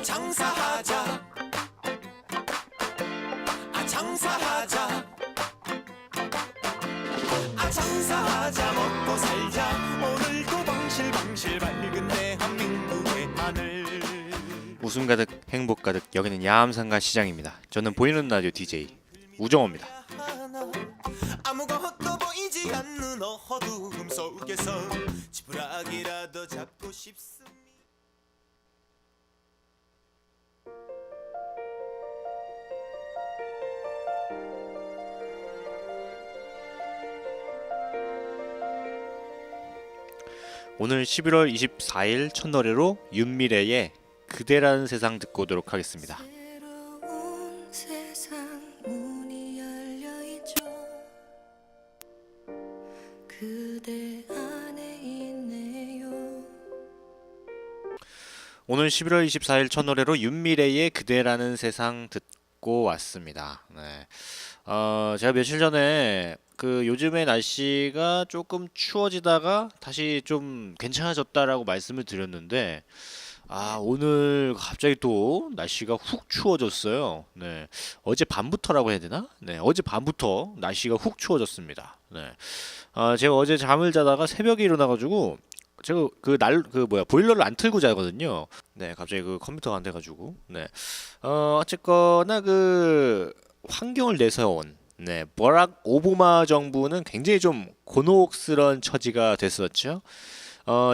장사하자, 장사하자, 장사하자, 먹고 살자. 오늘도 방실방실 밝은 대한민국의 하늘. 웃음 가득 행복 가득, 여기는 야암상가 시장입니다. 저는 보이는 라디오 DJ 우정호입니다. 아무것도 보이지 않는 어두움 속에서 지푸라기라도 잡고 싶습니다. 오늘 11월 24일 첫 노래로 윤미래의 그대라는 세상 듣고 오도록 하겠습니다. 새로운 세상 문이 열려 있죠. 그대 안에 있네요. 오늘 11월 24일 첫 노래로 윤미래의 그대라는 세상 듣고 왔습니다. 네. 제가 며칠 전에 요즘에 날씨가 조금 추워지다가 다시 좀 괜찮아졌다라고 말씀을 드렸는데, 오늘 갑자기 또 날씨가 훅 추워졌어요. 네. 어제 밤부터라고 해야 되나? 네. 어제 밤부터 날씨가 훅 추워졌습니다. 네. 제가 어제 잠을 자다가 새벽에 일어나가지고, 제가 보일러를 안 틀고 자거든요. 네. 갑자기 컴퓨터가 안 돼가지고. 네. 어쨌거나 환경을 내세운, 네, 버락 오바마 정부는 굉장히 좀 곤혹스러운 처지가 됐었죠.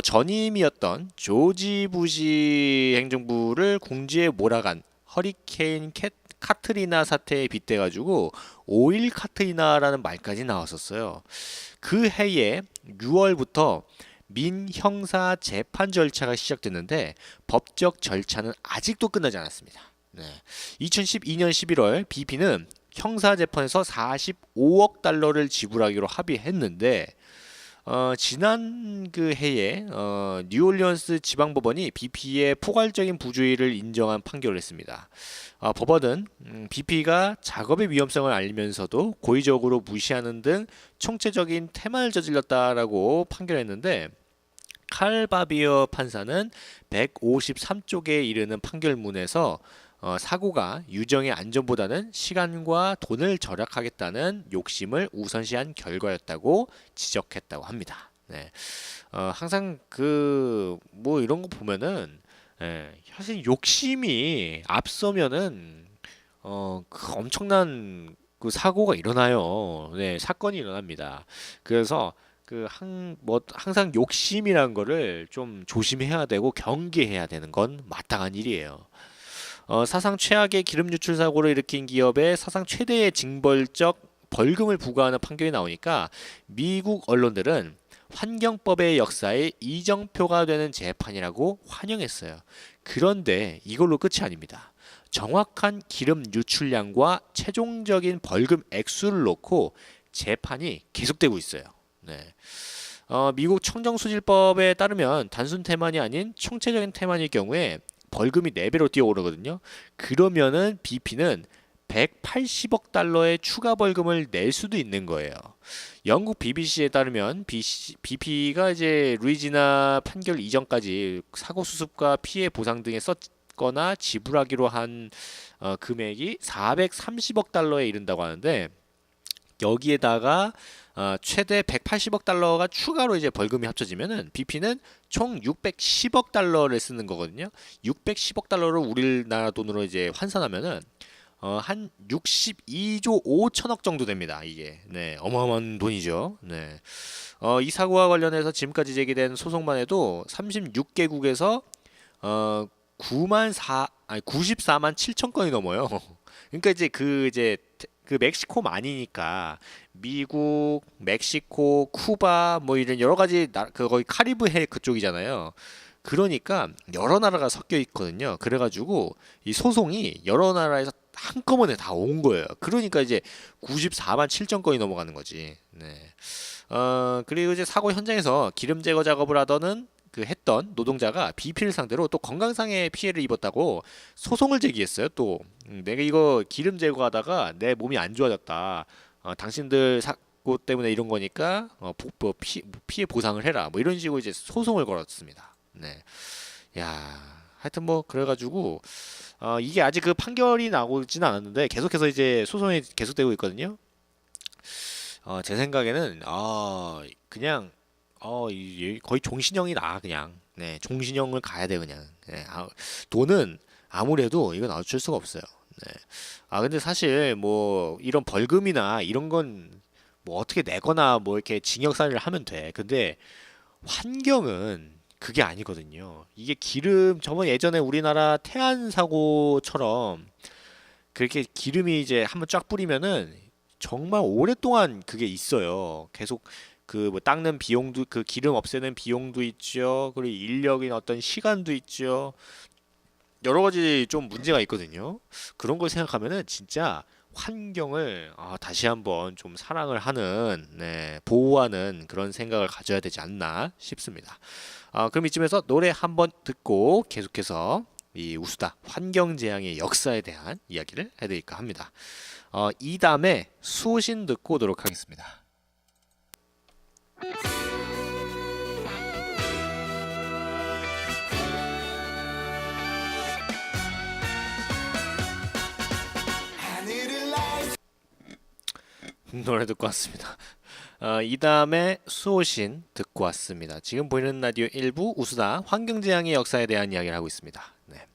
전임이었던 조지 부시 행정부를 궁지에 몰아간 허리케인 카트리나 사태에 빗대가지고 5.1 카트리나라는 말까지 나왔었어요. 그 해에 6월부터 민형사 재판 절차가 시작됐는데 법적 절차는 아직도 끝나지 않았습니다. 네. 2012년 11월 BP는 형사재판에서 45억 달러를 지불하기로 합의했는데, 지난 해에 뉴올리언스 지방법원이 BP의 포괄적인 부주의를 인정한 판결을 했습니다. 법원은 BP가 작업의 위험성을 알면서도 고의적으로 무시하는 등 총체적인 태만을 저질렀다라고 판결했는데, 칼 바비어 판사는 153쪽에 이르는 판결문에서 사고가 유정의 안전보다는 시간과 돈을 절약하겠다는 욕심을 우선시한 결과였다고 지적했다고 합니다. 네. 항상 이런 거 보면은, 사실 욕심이 앞서면은 엄청난 사고가 일어나요. 네, 사건이 일어납니다. 그래서 항상 욕심이란 거를 좀 조심해야 되고 경계해야 되는 건 마땅한 일이에요. 사상 최악의 기름 유출 사고를 일으킨 기업에 사상 최대의 징벌적 벌금을 부과하는 판결이 나오니까 미국 언론들은 환경법의 역사에 이정표가 되는 재판이라고 환영했어요. 그런데 이걸로 끝이 아닙니다. 정확한 기름 유출량과 최종적인 벌금 액수를 놓고 재판이 계속되고 있어요. 네. 미국 청정수질법에 따르면 단순 태만이 아닌 총체적인 태만일 경우에 벌금이 4배로 뛰어오르거든요. 그러면은 BP는 180억 달러의 추가 벌금을 낼 수도 있는 거예요. 영국 BBC에 따르면 BP가 이제 루이지나 판결 이전까지 사고 수습과 피해 보상 등에 썼거나 지불하기로 한 금액이 430억 달러에 이른다고 하는데, 여기에다가 최대 180억 달러가 추가로 이제 벌금이 합쳐지면은 BP는 총 610억 달러를 쓰는 거거든요. 610억 달러를 우리나라 돈으로 이제 환산하면은 한 62조 5천억 정도 됩니다. 이게 네, 어마어마한 돈이죠. 네. 이 사고와 관련해서 지금까지 제기된 소송만 해도 36개국에서 94만 7천 건이 넘어요. 그러니까 이제 멕시코만이니까 미국, 멕시코, 쿠바 이런 여러 가지 거의 카리브해 그쪽이잖아요. 그러니까 여러 나라가 섞여 있거든요. 그래가지고 이 소송이 여러 나라에서 한꺼번에 다 온 거예요. 그러니까 이제 94만 7천 건이 넘어가는 거지. 네. 그리고 이제 사고 현장에서 기름 제거 작업을 하던 그 했던 노동자가 BP를 상대로 또 건강상의 피해를 입었다고 소송을 제기했어요. 또 내가 이거 기름 제거하다가 내 몸이 안 좋아졌다. 당신들 사고 때문에 이런 거니까 피해 보상을 해라. 뭐 이런 식으로 이제 소송을 걸었습니다. 네, 야, 하여튼 뭐 그래가지고 이게 아직 그 판결이 나오지는 않았는데 계속해서 이제 소송이 계속되고 있거든요. 제 생각에는 그냥 거의 종신형이다 그냥. 네, 종신형을 가야 돼 그냥. 네, 돈은 아무래도 이건 어쩔 수가 없어요. 네. 근데 사실 뭐 이런 벌금이나 이런 건 뭐 어떻게 내거나 뭐 이렇게 징역살이를 하면 돼. 근데 환경은 그게 아니거든요. 이게 기름 저번 예전에 우리나라 태안 사고처럼 그렇게 기름이 이제 한번 쫙 뿌리면은 정말 오랫동안 그게 있어요. 계속 그 뭐 닦는 비용도 그 기름 없애는 비용도 있죠. 그리고 인력인 어떤 시간도 있죠. 여러 가지 좀 문제가 있거든요. 그런 걸 생각하면은 진짜 환경을 다시 한번 좀 사랑을 하는, 네, 보호하는 그런 생각을 가져야 되지 않나 싶습니다. 그럼 이쯤에서 노래 한번 듣고 계속해서 이 우수다 환경재앙의 역사에 대한 이야기를 해드릴까 합니다. 이담의 수신 듣고 오도록 하겠습니다. 하늘을 날 노래 듣고 왔습니다. 이담의 수호신 듣고 왔습니다. 지금 보이는 라디오 1부 우수다 환경재앙의 역사에 대한 이야기를 하고 있습니다. 네.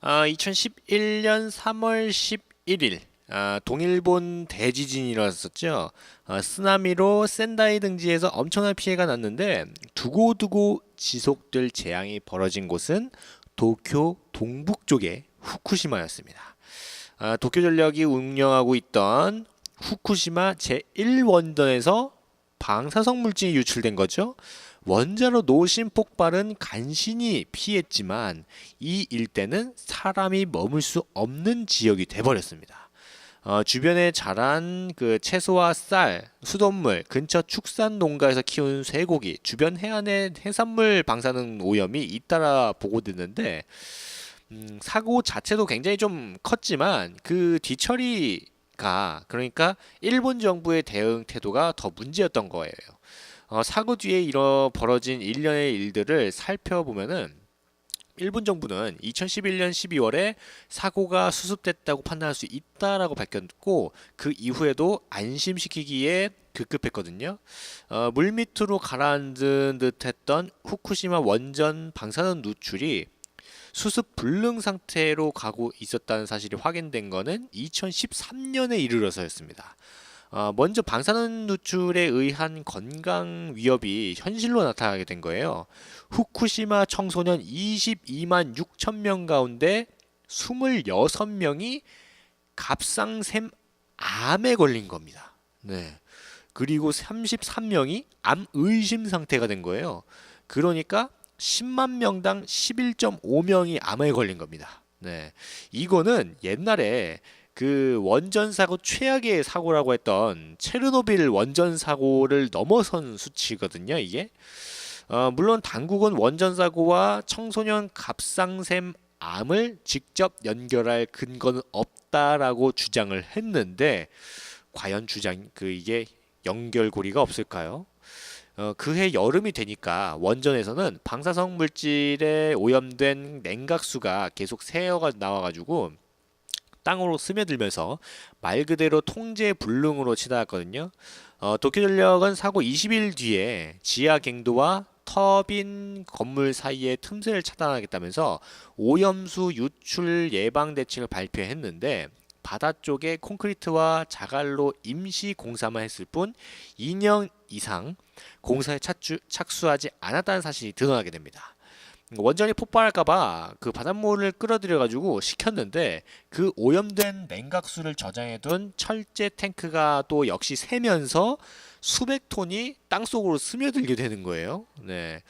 2011년 3월 11일 동일본 대지진이 일어났었죠. 쓰나미로 센다이 등지에서 엄청난 피해가 났는데 두고두고 지속될 재앙이 벌어진 곳은 도쿄 동북쪽의 후쿠시마였습니다. 도쿄전력이 운영하고 있던 후쿠시마 제1원전에서 방사성 물질이 유출된 거죠. 원자로 노심 폭발은 간신히 피했지만 이 일대는 사람이 머물 수 없는 지역이 돼버렸습니다. 주변에 자란 그 채소와 쌀, 수돗물, 근처 축산 농가에서 키운 쇠고기, 주변 해안의 해산물 방사능 오염이 잇따라 보고됐는데 사고 자체도 굉장히 좀 컸지만 그 뒤처리가 그러니까 일본 정부의 대응 태도가 더 문제였던 거예요. 사고 뒤에 벌어진 일련의 일들을 살펴보면은 일본 정부는 2011년 12월에 사고가 수습됐다고 판단할 수 있다라고 밝혔고 그 이후에도 안심시키기에 급급했거든요. 물밑으로 가라앉은 듯했던 후쿠시마 원전 방사능 누출이 수습 불능 상태로 가고 있었다는 사실이 확인된 것은 2013년에 이르러서였습니다. 먼저 방사능 누출에 의한 건강 위협이 현실로 나타나게 된 거예요. 후쿠시마 청소년 22만 6천 명 가운데 26명이 갑상샘 암에 걸린 겁니다. 네. 그리고 33명이 암 의심 상태가 된 거예요. 그러니까 10만 명당 11.5명이 암에 걸린 겁니다. 네. 이거는 옛날에 그 원전 사고 최악의 사고라고 했던 체르노빌 원전 사고를 넘어선 수치거든요, 이게. 물론 당국은 원전 사고와 청소년 갑상샘 암을 직접 연결할 근거는 없다라고 주장을 했는데 과연 이게 연결고리가 없을까요? 그해 여름이 되니까 원전에서는 방사성 물질에 오염된 냉각수가 계속 새어가 나와가지고 땅으로 스며들면서 말 그대로 통제 불능으로 치닫았거든요. 도쿄전력은 사고 20일 뒤에 지하 갱도와 터빈 건물 사이의 틈새를 차단하겠다면서 오염수 유출 예방 대책을 발표했는데 바다 쪽에 콘크리트와 자갈로 임시 공사만 했을 뿐 2년 이상 공사에 착수하지 않았다는 사실이 드러나게 됩니다. 원전이 폭발할까봐 그 바닷물을 끌어들여가지고 식혔는데 그 오염된 냉각수를 저장해둔 철제 탱크가 또 역시 새면서 수백 톤이 땅속으로 스며들게 되는 거예요. 네,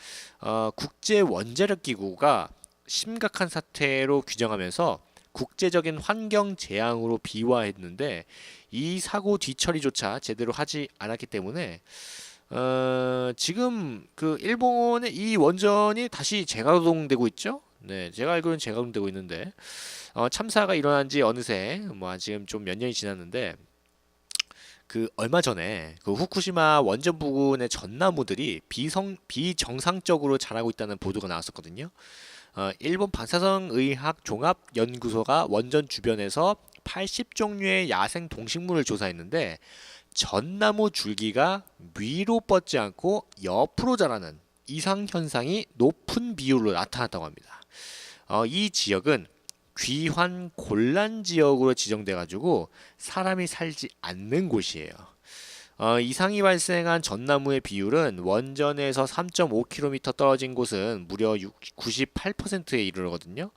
국제 원자력 기구가 심각한 사태로 규정하면서 국제적인 환경 재앙으로 비화했는데 이 사고 뒤처리조차 제대로 하지 않았기 때문에 지금 그 일본의 이 원전이 다시 재가동되고 있죠. 네, 제가 알기로는 재가동되고 있는데 참사가 일어난 지 어느새 뭐 지금 좀 몇 년이 지났는데 그 얼마 전에 그 후쿠시마 원전 부근의 전나무들이 비정상적으로 자라고 있다는 보도가 나왔었거든요. 일본 방사성의학 종합연구소가 원전 주변에서 80종류의 야생 동식물을 조사했는데 전나무 줄기가 위로 뻗지 않고 옆으로 자라는 이상 현상이 높은 비율로 나타났다고 합니다. 이 지역은 귀환 곤란 지역으로 지정돼 가지고 사람이 살지 않는 곳이에요. 이상이 발생한 전나무의 비율은 원전에서 3.5km 떨어진 곳은 무려 98%에 이르거든요.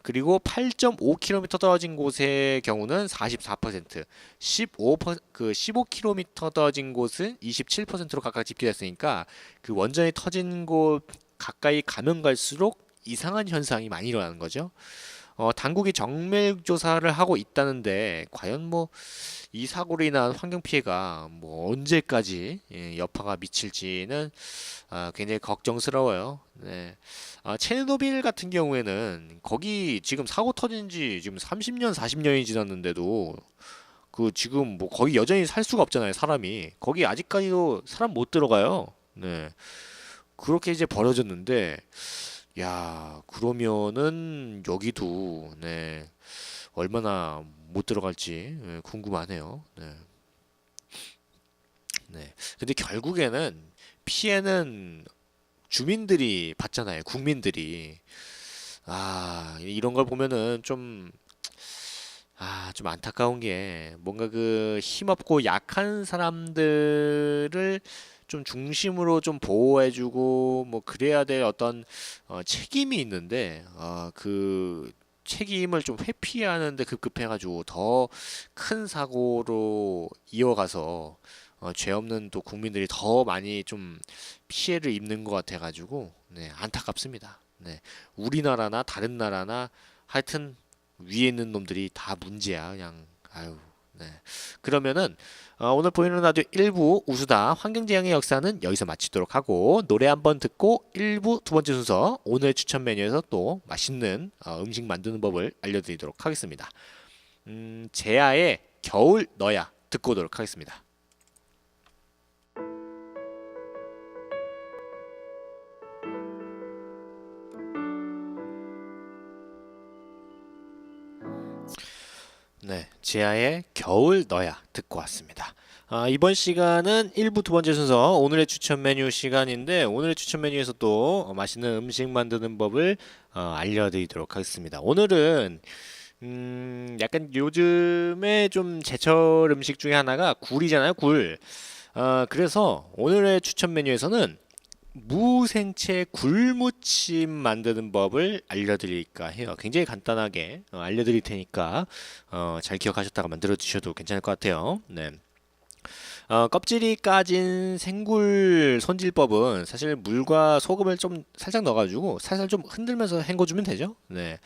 그리고 8.5km 떨어진 곳의 경우는 44%, 15km 떨어진 곳은 27%로 각각 집계됐으니까 그 원전이 터진 곳 가까이 가면 갈수록 이상한 현상이 많이 일어나는 거죠. 당국이 정밀 조사를 하고 있다는데 과연 뭐 이 사고로 인한 환경 피해가 뭐 언제까지 여파가 미칠지는 굉장히 걱정스러워요. 네. 체르노빌 같은 경우에는 거기 지금 사고 터진 지 지금 30년, 40년이 지났는데도 그 지금 뭐 거기 여전히 살 수가 없잖아요, 사람이. 거기 아직까지도 사람 못 들어가요. 네. 그렇게 이제 벌어졌는데 야, 그러면은 여기도 네. 얼마나 못 들어갈지 궁금하네요. 네. 네. 근데 결국에는 피해는 주민들이 받잖아요. 국민들이. 이런 걸 보면은 좀 안타까운 게 뭔가 그 힘없고 약한 사람들을 좀 중심으로 좀 보호해주고 뭐 그래야 될 어떤 책임이 있는데 그 책임을 좀 회피하는데 급급해가지고 더 큰 사고로 이어가서 죄 없는 또 국민들이 더 많이 좀 피해를 입는 것 같아가지고 네, 안타깝습니다. 네, 우리나라나 다른 나라나 하여튼 위에 있는 놈들이 다 문제야. 그냥 아유. 네. 그러면은 오늘 보이는 라디오 1부 우수다 환경재앙의 역사는 여기서 마치도록 하고 노래 한번 듣고 1부 두 번째 순서 오늘 추천 메뉴에서 또 맛있는 음식 만드는 법을 알려드리도록 하겠습니다. 제아의 겨울 너야 듣고 오도록 하겠습니다. 네, 지하의 겨울 너야 듣고 왔습니다. 이번 시간은 1부 두 번째 순서 오늘의 추천 메뉴 시간인데 오늘의 추천 메뉴에서 또 맛있는 음식 만드는 법을 알려드리도록 하겠습니다. 오늘은 약간 요즘에 좀 제철 음식 중에 하나가 굴이잖아요, 굴. 그래서 오늘의 추천 메뉴에서는 무생채 굴무침 만드는 법을 알려드릴까 해요. 굉장히 간단하게 알려드릴 테니까 잘 기억하셨다가 만들어 주셔도 괜찮을 것 같아요. 네. 껍질이 까진 생굴 손질법은 사실 물과 소금을 좀 살짝 넣어가지고 살살 좀 흔들면서 헹궈주면 되죠. 네.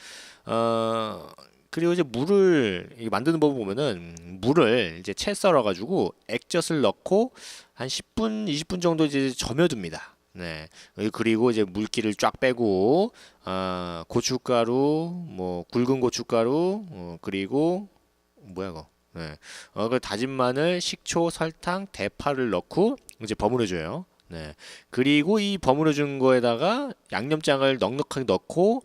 그리고 이제 물을 만드는 법을 보면은 물을 이제 채 썰어가지고 액젓을 넣고 한 10분, 20분 정도 이제 점여둡니다. 네. 그리고 이제 물기를 쫙 빼고 고춧가루, 뭐 굵은 고춧가루, 그리고 뭐야 이거? 네. 그 다진 마늘, 식초, 설탕, 대파를 넣고 이제 버무려줘요. 네. 그리고 이 버무려준 거에다가 양념장을 넉넉하게 넣고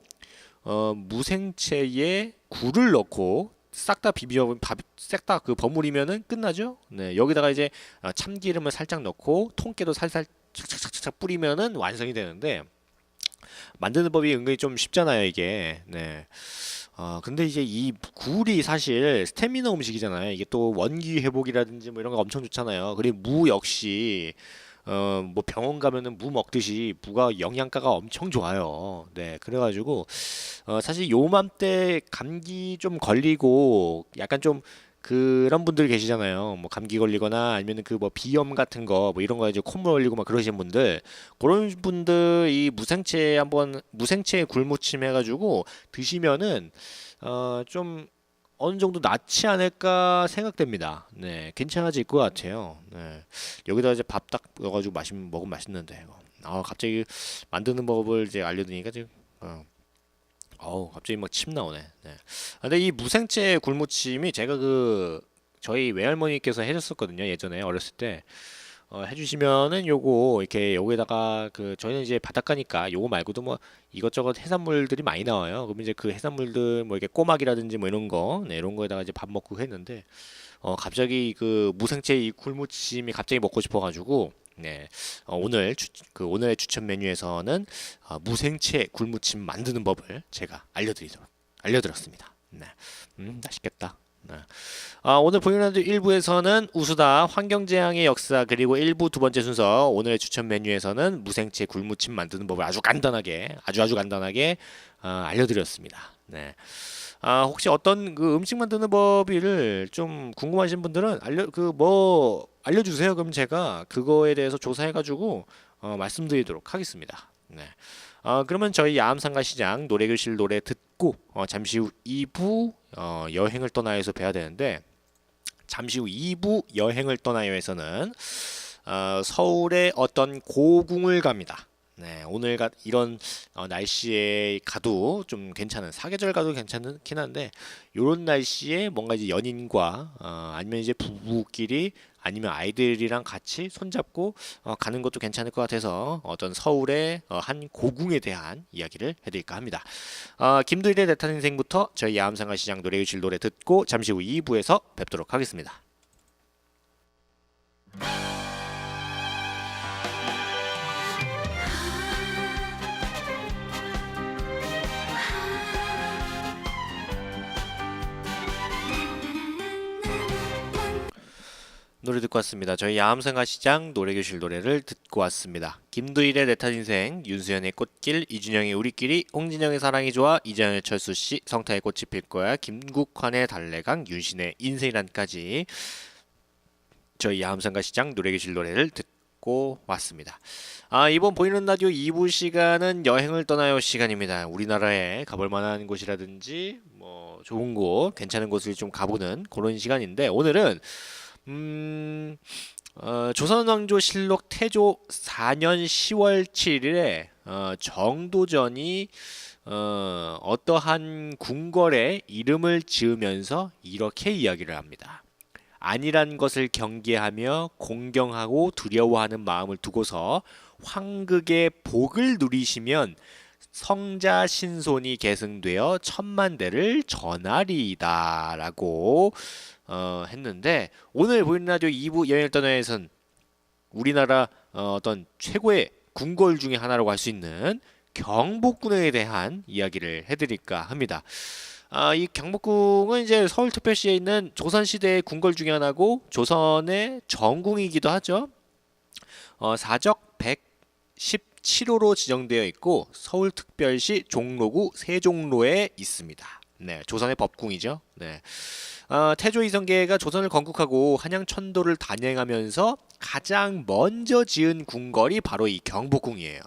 무생채에 굴을 넣고 싹 다 싹 다 그 버무리면은 끝나죠. 네. 여기다가 이제 참기름을 살짝 넣고 통깨도 살살 착착착착 뿌리면은 완성이 되는데 만드는 법이 은근히 좀 쉽잖아요, 이게. 네. 근데 이제 이 굴이 사실 스태미너 음식이잖아요. 이게 또 원기 회복이라든지 뭐 이런 거 엄청 좋잖아요. 그리고 무 역시 뭐 병원 가면은 무 먹듯이 무가 영양가가 엄청 좋아요. 네, 그래가지고 사실 요맘때 감기 좀 걸리고 약간 좀 그런 분들 계시잖아요. 뭐 감기 걸리거나 아니면 그 뭐 비염 같은 거 뭐 이런 거 이제 콧물 올리고 막 그러신 분들 그런 분들 이 무생채 한번 무생채 굴무침 해가지고 드시면은 좀 어느 정도 낫지 않을까 생각됩니다. 네, 괜찮아질 것 같아요. 네, 여기다 이제 밥 딱 넣어가지고 먹으면 맛있는데 이거. 갑자기 만드는 법을 이제 알려드리니까 지금 갑자기 막 침 나오네. 네. 근데 이 무생채 굴무침이 제가 저희 외할머니께서 해줬었거든요. 예전에 어렸을 때. 해주시면은 요거 이렇게 여기다가 저희는 이제 바닷가니까 요거 말고도 뭐 이것저것 해산물들이 많이 나와요. 그럼 이제 그 해산물들 뭐 이렇게 꼬막이라든지 뭐 이런 거, 네, 이런 거에다가 이제 밥 먹고 했는데 갑자기 무생채 이 굴무침이 갑자기 먹고 싶어가지고 네, 오늘의 추천 메뉴에서는 무생채 굴무침 만드는 법을 제가 알려드렸습니다. 네, 맛있겠다. 네. 오늘 보이는 라디오 1부에서는 우수다 환경재앙의 역사 그리고 1부 두 번째 순서 오늘의 추천 메뉴에서는 무생채 굴무침 만드는 법을 아주 간단하게 알려드렸습니다. 네. 혹시 어떤 음식 만드는 법을 좀 궁금하신 분들은 알려주세요. 그럼 제가 그거에 대해서 조사해가지고 말씀드리도록 하겠습니다. 네. 그러면 저희 야암상가시장 노래교실 노래 듣고 잠시 후 2부 여행을 떠나요에서 뵈야 되는데 잠시 후 2부 여행을 떠나요에서는 서울의 어떤 고궁을 갑니다. 네, 이런 날씨에 가도 좀 괜찮은 사계절 가도 괜찮긴 한데 이런 날씨에 뭔가 이제 연인과 아니면 이제 부부끼리 아니면 아이들이랑 같이 손잡고 가는 것도 괜찮을 것 같아서 어떤 서울의 한 고궁에 대한 이야기를 해드릴까 합니다. 김두일의 내 탄 인생부터 저희 야암상가시장 노래교실 노래 듣고 잠시 후 2부에서 뵙도록 하겠습니다. 노래 듣고 왔습니다. 저희 야암상가시장 노래교실 노래를 듣고 왔습니다. 김두일의 내 탄 인생, 윤수연의 꽃길, 이준영의 우리끼리, 홍진영의 사랑이 좋아, 이장현 철수씨, 성타의 꽃이 필 거야, 김국환의 달래강, 윤신의 인생이란까지 저희 야암상가시장 노래교실 노래를 듣고 왔습니다. 이번 보이는 라디오 2부 시간은 여행을 떠나요 시간입니다. 우리나라에 가볼 만한 곳이라든지 뭐 좋은 곳, 괜찮은 곳을 좀 가보는 그런 시간인데 오늘은 조선왕조실록 태조 4년 10월 7일에 정도전이 어떠한 궁궐에 이름을 지으면서 이렇게 이야기를 합니다. 안일한 것을 경계하며 공경하고 두려워하는 마음을 두고서 황극의 복을 누리시면 성자 신손이 계승되어 천만대를 전하리이다 라고 했는데 오늘 보이는 라디오 2부 여행을 떠나요에선 우리나라 어떤 최고의 궁궐 중에 하나라고 할 수 있는 경복궁에 대한 이야기를 해드릴까 합니다. 이 경복궁은 이제 서울특별시에 있는 조선시대의 궁궐 중에 하나고 조선의 정궁이기도 하죠. 사적 117호로 지정되어 있고 서울특별시 종로구 세종로에 있습니다. 네, 조선의 법궁이죠. 네. 태조 이성계가 조선을 건국하고 한양 천도를 단행하면서 가장 먼저 지은 궁궐이 바로 이 경복궁이에요.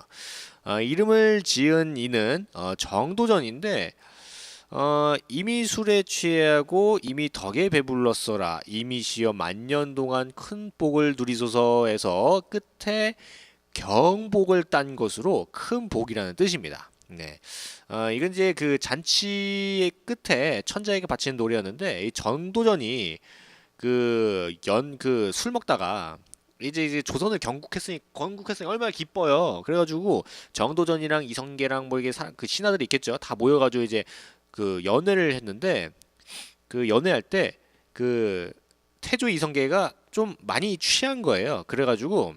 이름을 지은 이는 정도전인데 이미 술에 취하고 이미 덕에 배불렀어라 이미시여 만년 동안 큰 복을 누리소서에서 끝에 경복을 딴 것으로 큰 복이라는 뜻입니다. 네. 이건 이제 그 잔치의 끝에 천자에게 바치는 노래였는데 이 정도전이 술 먹다가 이제 조선을 건국했으니 얼마나 기뻐요. 그래가지고 정도전이랑 이성계랑 뭐 이게 그 신하들이 있겠죠. 다 모여가지고 이제 그 연애를 했는데 그 연애할 때 그 태조 이성계가 좀 많이 취한 거예요. 그래가지고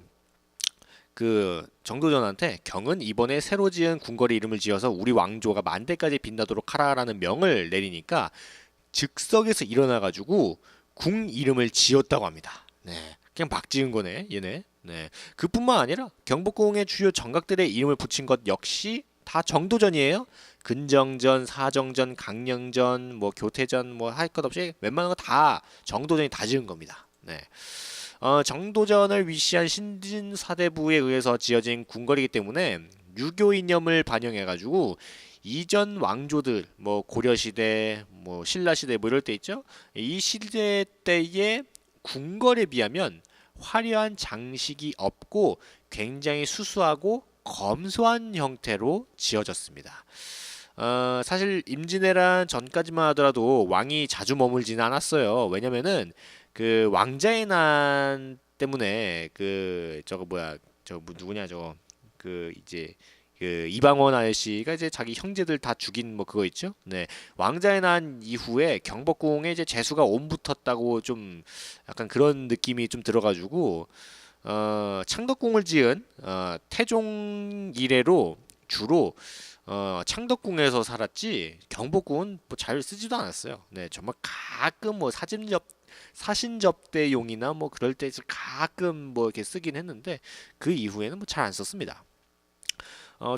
그 정도전한테 경은 이번에 새로 지은 궁궐의 이름을 지어서 우리 왕조가 만대까지 빛나도록 하라라는 명을 내리니까 즉석에서 일어나가지고 궁 이름을 지었다고 합니다. 네, 그냥 막 지은 거네 얘네. 네, 그뿐만 아니라 경복궁의 주요 정각들의 이름을 붙인 것 역시 다 정도전이에요. 근정전, 사정전, 강령전, 뭐 교태전, 뭐 할 것 없이 웬만한 거 다 정도전이 다 지은 겁니다. 네. 정도전을 위시한 신진사대부에 의해서 지어진 궁궐이기 때문에 유교 이념을 반영해가지고 이전 왕조들 뭐 고려 시대, 뭐 신라 시대 뭐 이럴 때 있죠. 이 시대 때의 궁궐에 비하면 화려한 장식이 없고 굉장히 수수하고 검소한 형태로 지어졌습니다. 사실 임진왜란 전까지만 하더라도 왕이 자주 머물지는 않았어요. 왜냐면은 그 왕자의 난 때문에 그 저거 뭐야 누구냐 저거 그 이제 그 이방원 아저씨가 이제 자기 형제들 다 죽인 뭐 그거 있죠. 네, 왕자의 난 이후에 경복궁에 이제 재수가 옴붙었다고 좀 약간 그런 느낌이 좀 들어가지고 창덕궁을 지은 태종 이래로 주로 창덕궁에서 살았지 경복궁은 뭐 잘 쓰지도 않았어요. 네, 정말 가끔 뭐 사신 접대용이나 뭐 그럴 때 가끔 뭐 이렇게 쓰긴 했는데 그 이후에는 뭐 잘 안 썼습니다.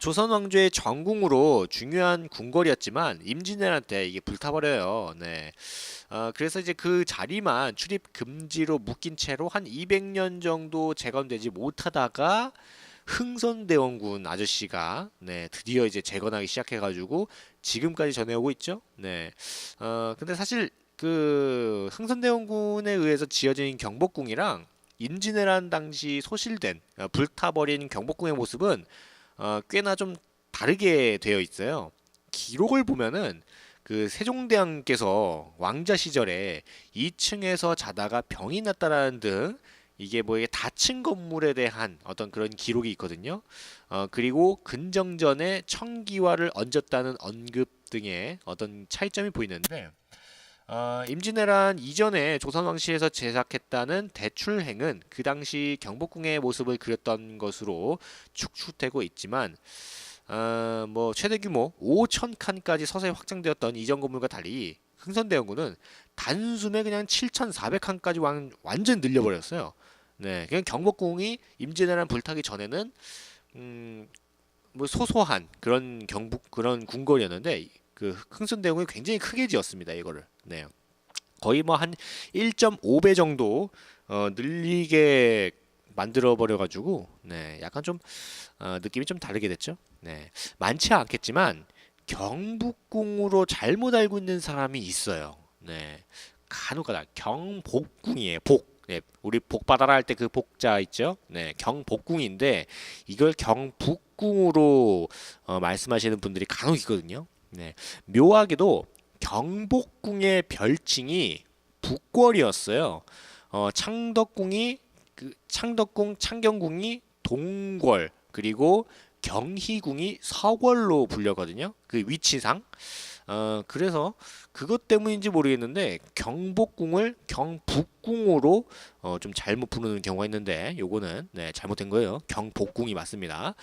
조선 왕조의 정궁으로 중요한 궁궐이었지만 임진왜란 때 이게 불타버려요. 네. 그래서 이제 그 자리만 출입 금지로 묶인 채로 한 200년 정도 재건되지 못하다가 흥선대원군 아저씨가 네, 드디어 이제 재건하기 시작해가지고 지금까지 전해오고 있죠. 네. 근데 사실 그 흥선대원군에 의해서 지어진 경복궁이랑 임진왜란 당시 소실된 불타버린 경복궁의 모습은 꽤나 좀 다르게 되어 있어요. 기록을 보면은 그 세종대왕께서 왕자 시절에 2층에서 자다가 병이 났다라는 등 이게 뭐 이게 닫힌 건물에 대한 어떤 그런 기록이 있거든요. 그리고 근정전에 청기화를 얹었다는 언급 등의 어떤 차이점이 보이는데 임진왜란 이전에 조선왕실에서 제작했다는 대출행은 그 당시 경복궁의 모습을 그렸던 것으로 축출되고 있지만 뭐 최대 규모 5천 칸까지 서서히 확장되었던 이전 건물과 달리 흥선대원군은 단숨에 그냥 7,400칸까지 완전 늘려버렸어요. 네, 그냥 경복궁이 임진왜란 불타기 전에는 뭐 소소한 그런 궁궐이었는데 그 흥선대원군이 굉장히 크게 지었습니다. 이거를. 네. 거의 뭐 한 1.5배 정도 늘리게 만들어 버려 가지고 네, 약간 좀 느낌이 좀 다르게 됐죠. 네. 많지 않겠지만 경복궁으로 잘못 알고 있는 사람이 있어요. 네. 간혹가다 경복궁이에요. 복. 네, 우리 복 받아라 할 때 그 복자 있죠? 네, 경복궁인데 이걸 경북궁으로 말씀하시는 분들이 간혹 있거든요. 네, 묘하게도 경복궁의 별칭이 북궐이었어요. 창덕궁, 창경궁이 동궐 그리고 경희궁이 서궐로 불렸거든요. 그 위치상. 그래서 그것 때문인지 모르겠는데 경복궁을 경북궁으로 좀 잘못 부르는 경우가 있는데 요거는 네, 잘못된 거예요. 경복궁이 맞습니다.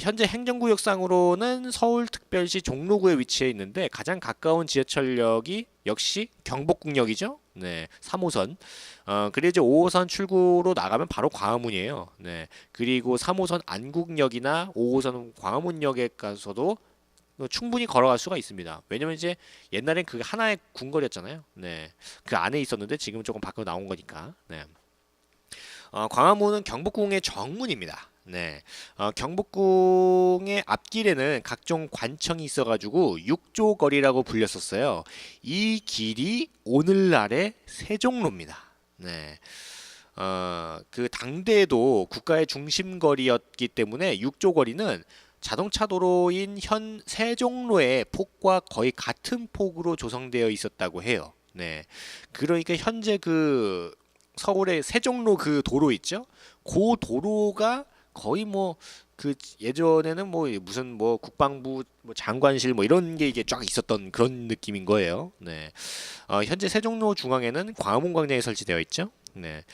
현재 행정구역상으로는 서울특별시 종로구에 위치해 있는데 가장 가까운 지하철역이 역시 경복궁역이죠. 네, 3호선. 그리고 이제 5호선 출구로 나가면 바로 광화문이에요. 네, 그리고 3호선 안국역이나 5호선 광화문역에 가서도 충분히 걸어갈 수가 있습니다. 왜냐면 이제 옛날엔 그 하나의 궁궐이었잖아요. 네, 그 안에 있었는데 지금은 조금 밖으로 나온 거니까. 네. 광화문은 경복궁의 정문입니다. 네, 경복궁의 앞길에는 각종 관청이 있어가지고 육조거리라고 불렸었어요. 이 길이 오늘날의 세종로입니다. 네, 그 당대에도 국가의 중심거리였기 때문에 육조거리는 자동차 도로인 현 세종로의 폭과 거의 같은 폭으로 조성되어 있었다고 해요. 네, 그러니까 현재 그 서울의 세종로 그 도로 있죠? 그 도로가 거의 뭐 그 예전에는 뭐 무슨 뭐 국방부 뭐 장관실 뭐 이런 게 이게 쫙 있었던 그런 느낌인 거예요. 네. 현재 세종로 중앙에는 광화문 광장이 설치되어 있죠. 네.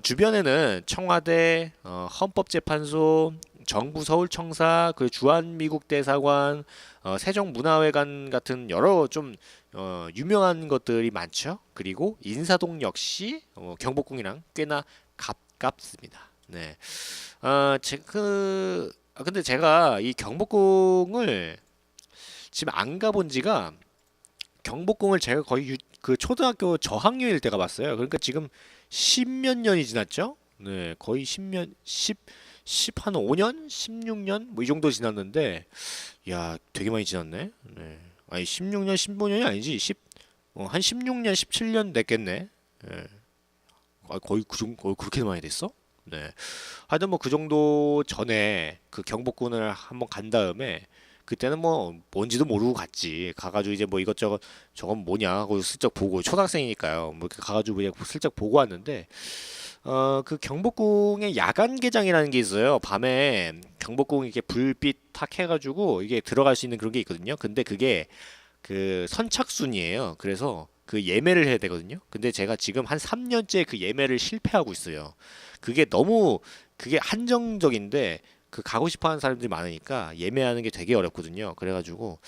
주변에는 청와대, 헌법재판소, 정부 서울청사, 그 주한미국 대사관, 세종문화회관 같은 여러 좀 유명한 것들이 많죠. 그리고 인사동 역시 경복궁이랑 꽤나 가깝습니다. 네. 근데 제가 이 경복궁을 지금 안 가본 지가 경복궁을 제가 거의 그 초등학교 저학년일 때가 봤어요. 그러니까 지금 십몇 년이 지났죠. 네, 거의 한 5년, 16년 뭐 이 정도 지났는데, 야, 되게 많이 지났네. 네. 아니 16년, 15년이 아니지. 한 16년, 17년 됐겠네. 예. 거의 거의 그렇게 많이 됐어? 네. 하여튼 뭐 그 정도 전에 그 경복궁을 한번 간 다음에 그때는 뭐 뭔지도 모르고 갔지. 가가지고 이제 뭐 이것저것 저건 뭐냐 하고 슬쩍 보고 초등학생이니까요. 뭐 이렇게 가가지고 그냥 슬쩍 보고 왔는데 그 경복궁에 야간 개장이라는 게 있어요. 밤에 경복궁 이렇게 불빛 탁 해가지고 이게 들어갈 수 있는 그런 게 있거든요. 근데 그게 그 선착순이에요. 그래서 그 예매를 해야 되거든요. 근데 제가 지금 한 3년째 그 예매를 실패하고 있어요. 그게 너무 그게 한정적인데 그 가고 싶어 하는 사람들이 많으니까 예매하는 게 되게 어렵거든요. 그래가지고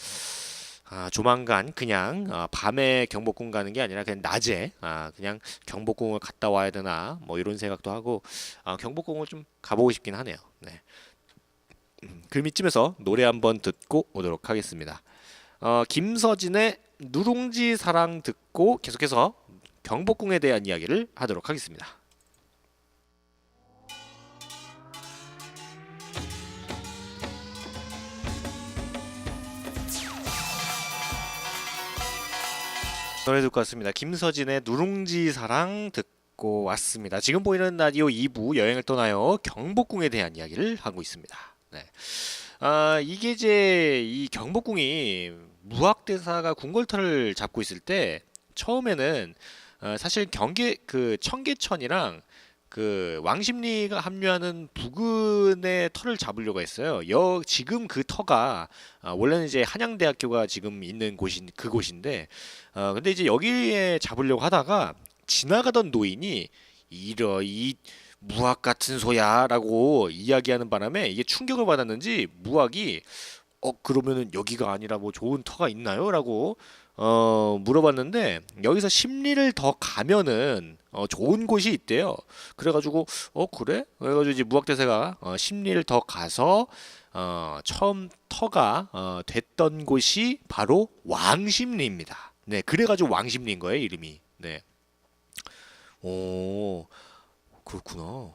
조만간 그냥 밤에 경복궁 가는 게 아니라 그냥 낮에 그냥 경복궁을 갔다 와야 되나 뭐 이런 생각도 하고 경복궁을 좀 가보고 싶긴 하네요. 네. 그럼 이쯤에서 노래 한번 듣고 오도록 하겠습니다. 김서진의 누룽지 사랑 듣고 계속해서 경복궁에 대한 이야기를 하도록 하겠습니다. 노래 듣고 왔습니다. 김서진의 누룽지 사랑 듣고 왔습니다. 지금 보이는 라디오 2부 여행을 떠나요. 경복궁에 대한 이야기를 하고 있습니다. 네. 이게 이제 이 경복궁이 무학대사가 궁궐터를 잡고 있을 때 처음에는 사실 경계 그 청계천이랑 그 왕십리가 합류하는 부근의 터를 잡으려고 했어요. 지금 그 터가 원래는 이제 한양대학교가 지금 있는 곳인 그곳인데 근데 이제 여기에 잡으려고 하다가 지나가던 노인이 이 무학 같은 소야라고 이야기하는 바람에 이게 충격을 받았는지 무학이 그러면은 여기가 아니라 뭐 좋은 터가 있나요? 라고 물어봤는데 여기서 십리를 더 가면은 좋은 곳이 있대요. 그래가지고 그래? 그래가지고 이제 무학대사가 십리를 더 가서 처음 터가 됐던 곳이 바로 왕십리입니다. 네, 그래가지고 왕십리인 거예요, 이름이. 네. 오, 그렇구나.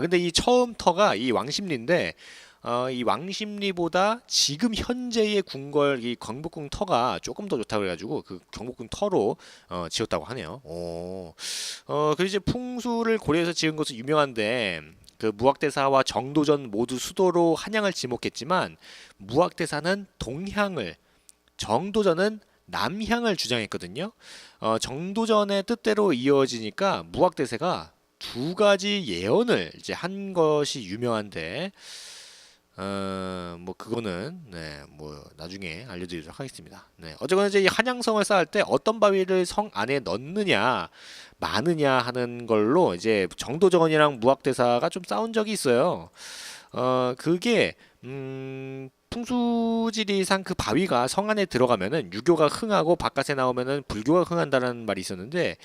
근데 이 처음 터가 이 왕십리인데 이 왕십리보다 지금 현재의 이 경복궁 터가 조금 더 좋다고 그래가지고 그 경복궁 터로 지었다고 하네요. 그리고 이제 풍수를 고려해서 지은 것은 유명한데 그 무학대사와 정도전 모두 수도로 한양을 지목했지만 무학대사는 동향을, 정도전은 남향을 주장했거든요. 정도전의 뜻대로 이어지니까 무학대사가 두 가지 예언을 이제 한 것이 유명한데 뭐 그거는 뭐 나중에 알려드리도록 하겠습니다. 네, 어쨌거나 이제 이 한양성을 쌓을 때 어떤 바위를 성 안에 넣느냐 마느냐 하는 걸로 이제 정도전이랑 무학대사가 좀 싸운 적이 있어요. 그게 풍수지리상 그 바위가 성 안에 들어가면은 유교가 흥하고 바깥에 나오면은 불교가 흥한다는 말이 있었는데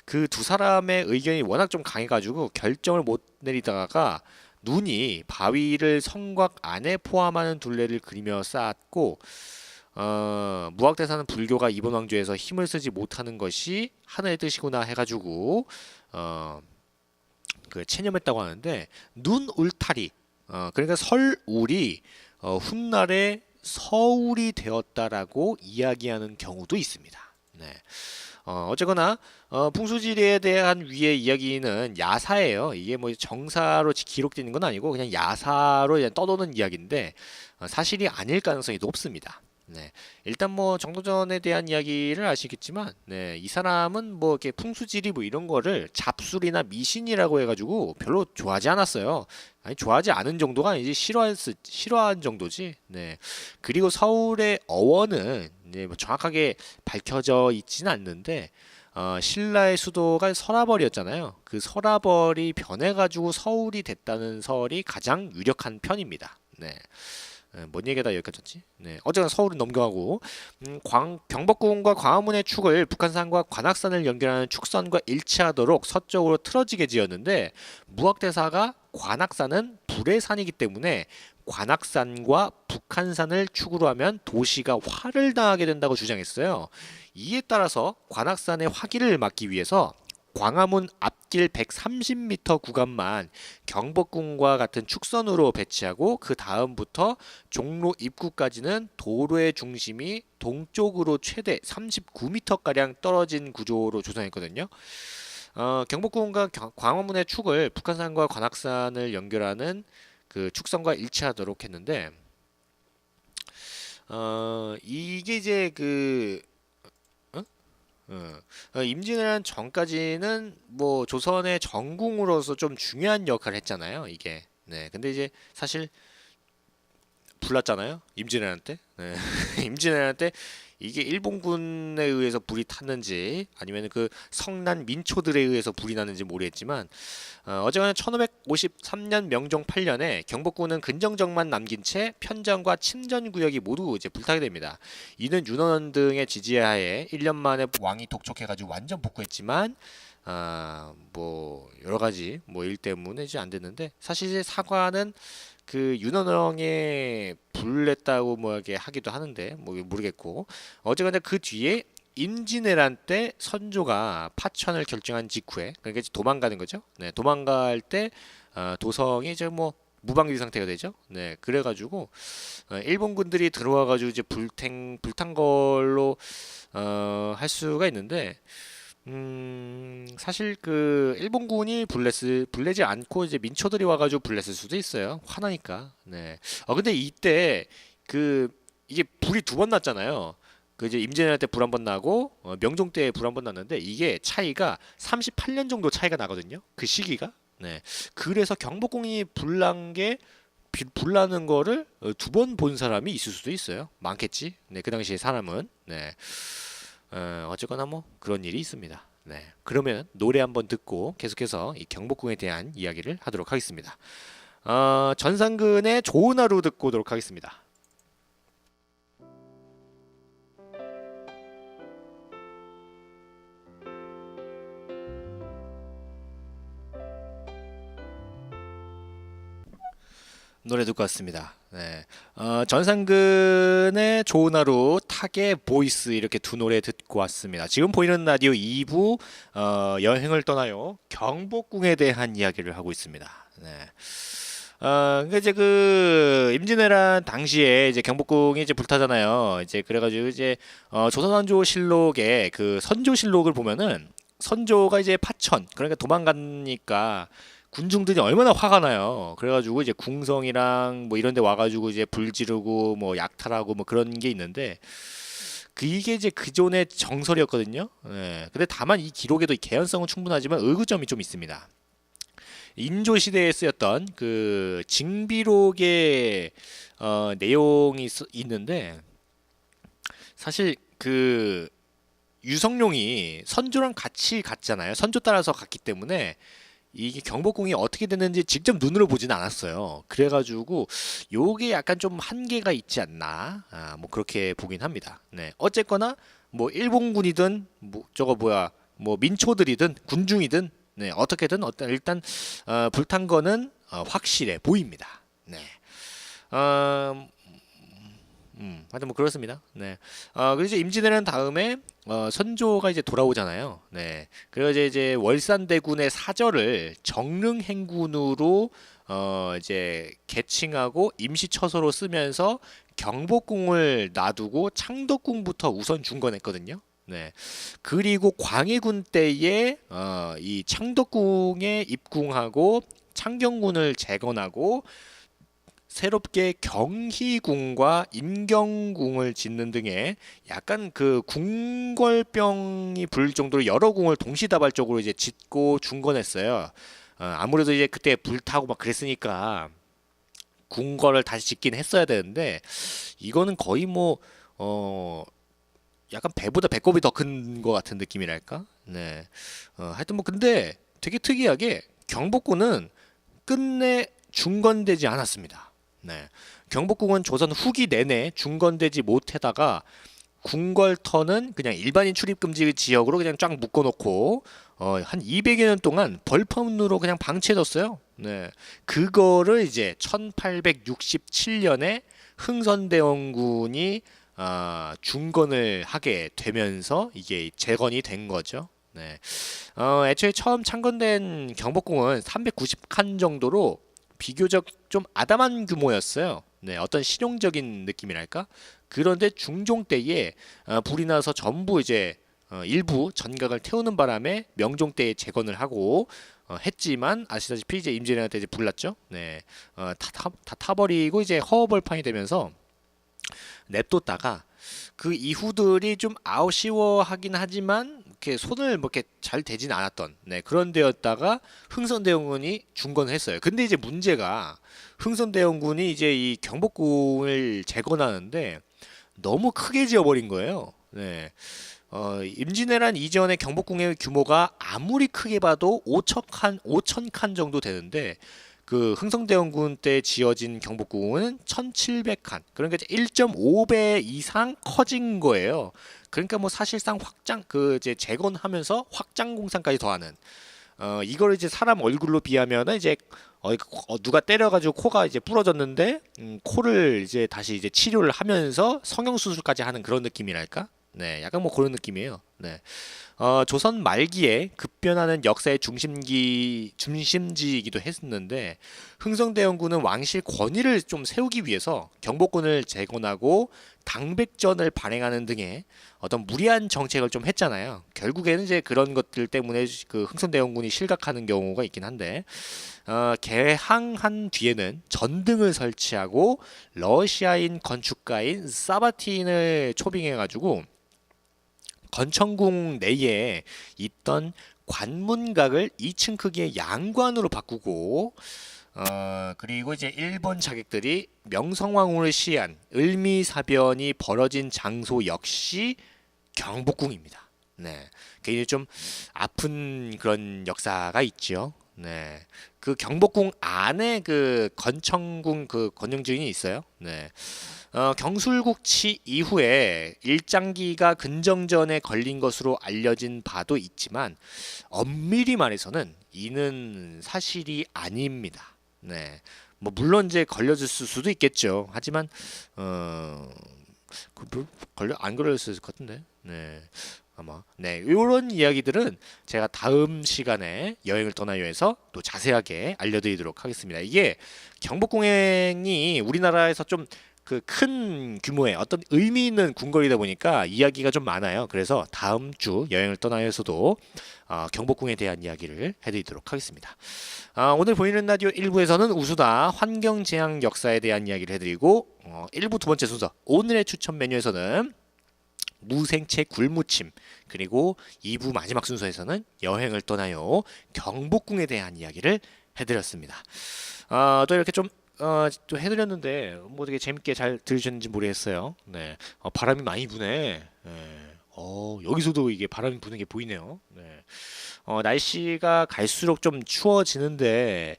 그 두 사람의 의견이 워낙 좀 강해가지고 결정을 못 내리다가 눈이 바위를 성곽 안에 포함하는 둘레를 그리며 쌓았고 무학대사는 불교가 이번 왕조에서 힘을 쓰지 못하는 것이 하늘의 뜻이구나 해가지고 그 체념했다고 하는데 눈 울타리 그러니까 설울이 훗날에 서울이 되었다라고 이야기하는 경우도 있습니다. 네. 어쨌거나 풍수지리에 대한 위의 이야기는 야사예요. 이게 뭐 정사로 기록되는 건 아니고 그냥 야사로 그냥 떠도는 이야기인데 사실이 아닐 가능성이 높습니다. 네. 일단 뭐 정도전에 대한 이야기를 아시겠지만 이 사람은 뭐 이렇게 풍수지리 뭐 이런 거를 잡술이나 미신이라고 해가지고 별로 좋아하지 않았어요. 아니 좋아하지 않은 정도가 아니지 싫어한 정도지. 네. 그리고 서울의 어원은 뭐 정확하게 밝혀져 있지는 않는데 신라의 수도가 서라벌이었잖아요. 그 서라벌이 변해가지고 서울이 됐다는 설이 가장 유력한 편입니다. 네. 뭔 얘기다 여기까지지? 네, 어쨌든 서울은 넘겨가고 경복궁과 광화문의 축을 북한산과 관악산을 연결하는 축선과 일치하도록 서쪽으로 틀어지게 지었는데 무학대사가 관악산은 불의 산이기 때문에 관악산과 북한산을 축으로 하면 도시가 화를 당하게 된다고 주장했어요. 이에 따라서 관악산의 화기를 막기 위해서 광화문 앞길 130m 구간만 경복궁과 같은 축선으로 배치하고 그 다음부터 종로 입구까지는 도로의 중심이 동쪽으로 최대 39m가량 떨어진 구조로 조성했거든요. 경복궁과 광화문의 축을 북한산과 관악산을 연결하는 그 축선과 일치하도록 했는데 이게 이제 그 임진왜란 전까지는 뭐 조선의 전궁으로서 좀 중요한 역할을 했잖아요. 이게. 네. 근데 이제 사실 불났잖아요. 임진왜란 때. 네. 임진왜란 때 이게 일본군에 의해서 불이 탔는지 아니면 그 성난 민초들에 의해서 불이 났는지 모르겠지만 어쨌거나 1553년 명종 8년에 경복궁은 근정정만 남긴 채 편전과 침전 구역이 모두 이제 불타게 됩니다. 이는 윤원원 등의 지지하에 1년 만에 왕이 독촉해가지고 완전 복구했지만 뭐 여러 가지 뭐 일 때문에 이제 안 됐는데 사실 이제 사과는 그 윤원영에 불냈다고 뭐 이렇게 하기도 하는데 뭐 모르겠고 어쨌거나 그 뒤에 임진왜란 때 선조가 파천을 결정한 직후에 그러니까 이제 도망가는 거죠. 네, 도망갈 때 도성이 이제 뭐 무방비 상태가 되죠. 네, 그래가지고 일본군들이 들어와가지고 이제 불탄 걸로 할 수가 있는데. 사실 그 일본군이 불내지 않고 이제 민초들이 와가지고 불냈을 수도 있어요. 화나니까. 네. 근데 이때 그 이게 불이 두 번 났잖아요. 그 이제 임진왜란 때 불 한 번 나고 명종 때 불 한 번 났는데 이게 차이가 38년 정도 차이가 나거든요. 그 시기가. 네. 그래서 경복궁이 불나는 거를 두 번 본 사람이 있을 수도 있어요. 많겠지. 네. 그 당시에 사람은. 네. 어쨌거나 뭐 그런 일이 있습니다. 네, 그러면 노래 한번 듣고 계속해서 이 경복궁에 대한 이야기를 하도록 하겠습니다. 전상근의 좋은 하루 듣고 오도록 하겠습니다. 노래 듣고 왔습니다. 네. 전상근의 좋은 하루, 탁의 보이스 이렇게 두 노래 듣고 왔습니다. 지금 보이는 라디오 2부 여행을 떠나요. 경복궁에 대한 이야기를 하고 있습니다. 네. 그러니까 이제 그 임진왜란 당시에 이제 경복궁이 이제 불타잖아요. 이제 그래가지고 이제 조선왕조실록의 그 선조실록을 보면은 선조가 이제 파천 그러니까 도망가니까 군중들이 얼마나 화가 나요. 그래가지고 이제 궁성이랑 뭐 이런 데 와가지고 이제 불 지르고 뭐 약탈하고 뭐 그런 게 있는데 이게 이제 그전의 정설이었거든요. 네. 근데 다만 이 기록에도 개연성은 충분하지만 의구점이 좀 있습니다. 인조 시대에 쓰였던 그 징비록의 내용이 있는데 사실 그 유성룡이 선조랑 같이 갔잖아요. 선조 따라서 갔기 때문에 이게 경복궁이 어떻게 됐는지 직접 눈으로 보지는 않았어요. 그래가지고 요게 약간 좀 한계가 있지 않나, 뭐 그렇게 보긴 합니다. 네, 어쨌거나 뭐 일본군이든 뭐 민초들이든 군중이든 네, 어떻게든 일단 불탄 거는 확실해 보입니다. 네. 하여튼 뭐 그렇습니다. 네. 그래서 임진왜란 다음에 선조가 이제 돌아오잖아요. 네. 그래서 이제 월산대군의 사절을 정릉행군으로 이제 개칭하고 임시처소로 쓰면서 경복궁을 놔두고 창덕궁부터 우선 중건했거든요. 네. 그리고 광해군 때에 이 창덕궁에 입궁하고 창경군을 재건하고 새롭게 경희궁과 인경궁을 짓는 등의 약간 그 궁궐병이 불 정도로 여러 궁을 동시다발적으로 이제 짓고 중건했어요. 아무래도 이제 그때 불타고 막 그랬으니까 궁궐을 다시 짓긴 했어야 되는데 이거는 거의 뭐 약간 배보다 배꼽이 더 큰 것 같은 느낌이랄까. 네. 하여튼 뭐 근데 되게 특이하게 경복궁은 끝내 중건되지 않았습니다. 네. 경복궁은 조선 후기 내내 중건되지 못하다가 궁궐터는 그냥 일반인 출입 금지 지역으로 그냥 쫙 묶어놓고 한 200여 년 동안 벌판으로 그냥 방치해뒀어요. 네. 그거를 이제 1867년에 흥선대원군이 중건을 하게 되면서 이게 재건이 된 거죠. 네. 애초에 처음 창건된 경복궁은 390칸 정도로 비교적 좀 아담한 규모였어요. 네, 어떤 실용적인 느낌이랄까? 그런데 중종 때에 불이 나서 전부 이제 일부 전각을 태우는 바람에 명종 때에 재건을 하고 했지만 아시다시피 이제 임진왜란 때 이제 불났죠. 네, 다 타버리고 이제 허허벌판이 되면서 냅뒀다가 그 이후들이 좀 아쉬워하긴 하지만 이렇게 손을 뭐 이렇게 잘 대진 않았던 네, 그런 데였다가 흥선대원군이 중건을 했어요. 근데 이제 문제가 흥선대원군이 이제 이 경복궁을 재건하는데 너무 크게 지어버린 거예요. 네. 임진왜란 이전의 경복궁의 규모가 아무리 크게 봐도 5천 칸 정도 되는데 그 흥성대원군 때 지어진 경복궁은 1,700칸. 그러니까 1.5배 이상 커진 거예요. 그러니까 뭐 사실상 확장 그 이제 재건하면서 확장 공사까지 더하는 이걸 이제 사람 얼굴로 비하면은 이제 누가 때려가지고 코가 이제 부러졌는데 코를 이제 다시 이제 치료를 하면서 성형 수술까지 하는 그런 느낌이랄까? 네, 약간 뭐 그런 느낌이에요. 네. 조선 말기에 급변하는 역사의 중심지이기도 했었는데 흥성대원군은 왕실 권위를 좀 세우기 위해서 경복궁을 재건하고 당백전을 발행하는 등의 어떤 무리한 정책을 좀 했잖아요. 결국에는 이제 그런 것들 때문에 그 흥선대원군이 실각하는 경우가 있긴 한데 개항한 뒤에는 전등을 설치하고 러시아인 건축가인 사바틴을 초빙해가지고 건천궁 내에 있던 관문각을 2층 크기의 양관으로 바꾸고 그리고 이제 일본 자객들이 명성황후를 시해한 을미사변이 벌어진 장소 역시 경복궁입니다. 네, 굉장히 좀 아픈 그런 역사가 있죠. 네, 그 경복궁 안에 그 건천궁 그 건영주인이 있어요. 네. 경술국치 이후에 일장기가 근정전에 걸린 것으로 알려진 바도 있지만 엄밀히 말해서는 이는 사실이 아닙니다. 네, 뭐 물론 이제 걸려졌을 수도 있겠죠. 하지만 걸려 안 걸렸을 것 같은데. 네. 아마 네 이런 이야기들은 제가 다음 시간에 여행을 떠나요에서 또 자세하게 알려드리도록 하겠습니다. 이게 경복궁행이 우리나라에서 좀 그 큰 규모의 어떤 의미 있는 궁궐이다 보니까 이야기가 좀 많아요. 그래서 다음 주 여행을 떠나요에서도 경복궁에 대한 이야기를 해드리도록 하겠습니다. 오늘 보이는 라디오 1부에서는 우수다 환경재앙 역사에 대한 이야기를 해드리고 1부 두 번째 순서 오늘의 추천 메뉴에서는 무생채 굴무침 그리고 2부 마지막 순서에서는 여행을 떠나요 경복궁에 대한 이야기를 해드렸습니다. 또 이렇게 좀 또 해드렸는데 뭐 되게 재밌게 잘 들으셨는지 모르겠어요. 네, 바람이 많이 부네. 네. 여기서도 이게 바람이 부는 게 보이네요. 네. 날씨가 갈수록 좀 추워지는데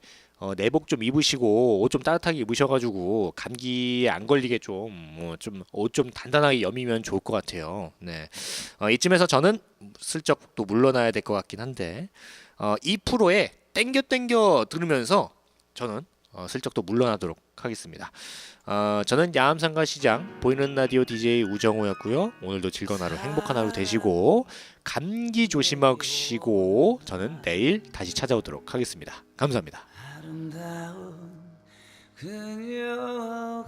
내복 좀 입으시고 옷 좀 따뜻하게 입으셔가지고 감기에 안 걸리게 좀 옷 좀 단단하게 여미면 좋을 것 같아요. 네. 이쯤에서 저는 슬쩍 또 물러나야 될 것 같긴 한데 2%에 땡겨 들으면서 저는 슬쩍 또 물러나도록 하겠습니다. 저는 야암상가 시장 보이는 라디오 DJ 우정호였고요. 오늘도 즐거운 하루 행복한 하루 되시고 감기 조심하시고 저는 내일 다시 찾아오도록 하겠습니다. 감사합니다. 아름다운 그녀가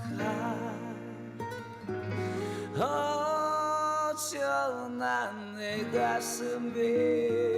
어쩌나 내 가슴에